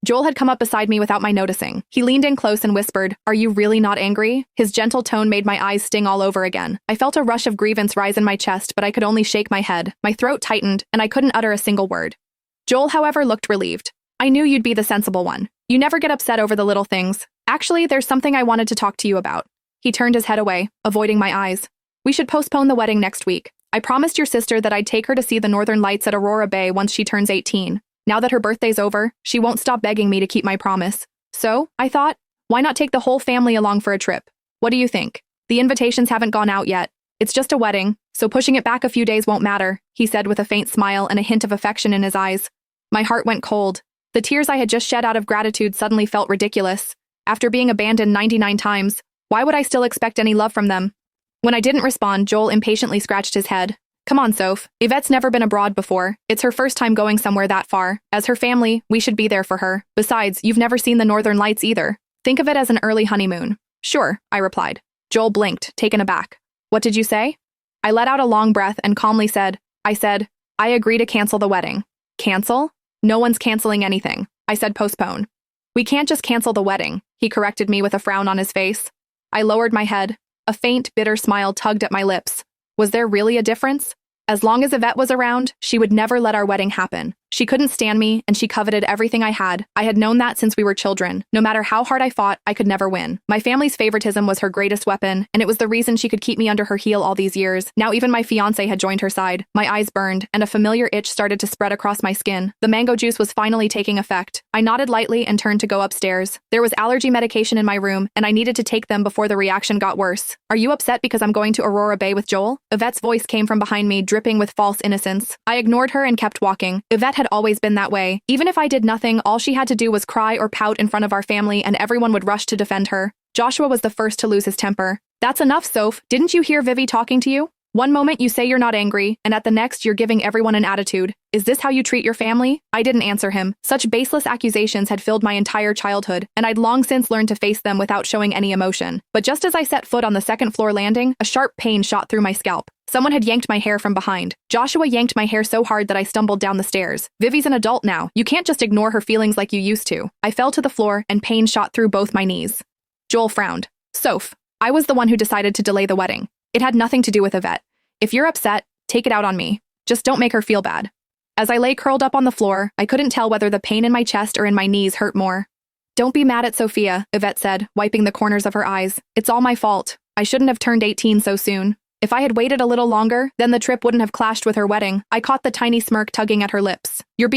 Joel had come up beside me without my noticing. He leaned in close and whispered, "Are you really not angry?" His gentle tone made my eyes sting all over again. I felt a rush of grievance rise in my chest, but I could only shake my head. My throat tightened, and I couldn't utter a single word. Joel, however, looked relieved. "I knew you'd be the sensible one. You never get upset over the little things. Actually, there's something I wanted to talk to you about." He turned his head away, avoiding my eyes. "We should postpone the wedding next week. I promised your sister that I'd take her to see the northern lights at Aurora Bay once she turns 18. Now that her birthday's over, she won't stop begging me to keep my promise. So, I thought, why not take the whole family along for a trip? What do you think? The invitations haven't gone out yet. It's just a wedding, so pushing it back a few days won't matter," he said with a faint smile and a hint of affection in his eyes. My heart went cold. The tears I had just shed out of gratitude suddenly felt ridiculous. After being abandoned 99 times, why would I still expect any love from them? When I didn't respond, Joel impatiently scratched his head. "Come on, Soph. Yvette's never been abroad before. It's her first time going somewhere that far. As her family, we should be there for her. Besides, you've never seen the northern lights either. Think of it as an early honeymoon." "Sure," I replied. Joel blinked, taken aback. "What did you say?" I let out a long breath and calmly said, I agree to cancel the wedding." "Cancel? No one's canceling anything." I said postpone. "We can't just cancel the wedding," he corrected me with a frown on his face. I lowered my head. A faint, bitter smile tugged at my lips. Was there really a difference? As long as Yvette was around, she would never let our wedding happen. She couldn't stand me, and she coveted everything I had. I had known that since we were children. No matter how hard I fought, I could never win. My family's favoritism was her greatest weapon, and it was the reason she could keep me under her heel all these years. Now even my fiancé had joined her side. My eyes burned, and a familiar itch started to spread across my skin. The mango juice was finally taking effect. I nodded lightly and turned to go upstairs. There was allergy medication in my room, and I needed to take them before the reaction got worse. "Are you upset because I'm going to Aurora Bay with Joel?" Yvette's voice came from behind me, dripping with false innocence. I ignored her and kept walking. Yvette had always been that way. Even if I did nothing, all she had to do was cry or pout in front of our family, and everyone would rush to defend her. Joshua was the first to lose his temper. "That's enough, Soph. Didn't you hear Vivi talking to you? One moment you say you're not angry, and at the next you're giving everyone an attitude. Is this how you treat your family?" I didn't answer him. Such baseless accusations had filled my entire childhood, and I'd long since learned to face them without showing any emotion. But just as I set foot on the second floor landing, a sharp pain shot through my scalp. Someone had yanked my hair from behind. Joshua yanked my hair so hard that I stumbled down the stairs. "Vivi's an adult now. You can't just ignore her feelings like you used to." I fell to the floor, and pain shot through both my knees. Joel frowned. "Soph, I was the one who decided to delay the wedding. It had nothing to do with Yvette. If you're upset, take it out on me. Just don't make her feel bad." As I lay curled up on the floor, I couldn't tell whether the pain in my chest or in my knees hurt more. "Don't be mad at Sophia," Yvette said, wiping the corners of her eyes. "It's all my fault. I shouldn't have turned 18 so soon. If I had waited a little longer, then the trip wouldn't have clashed with her wedding." I caught the tiny smirk tugging at her lips. "You're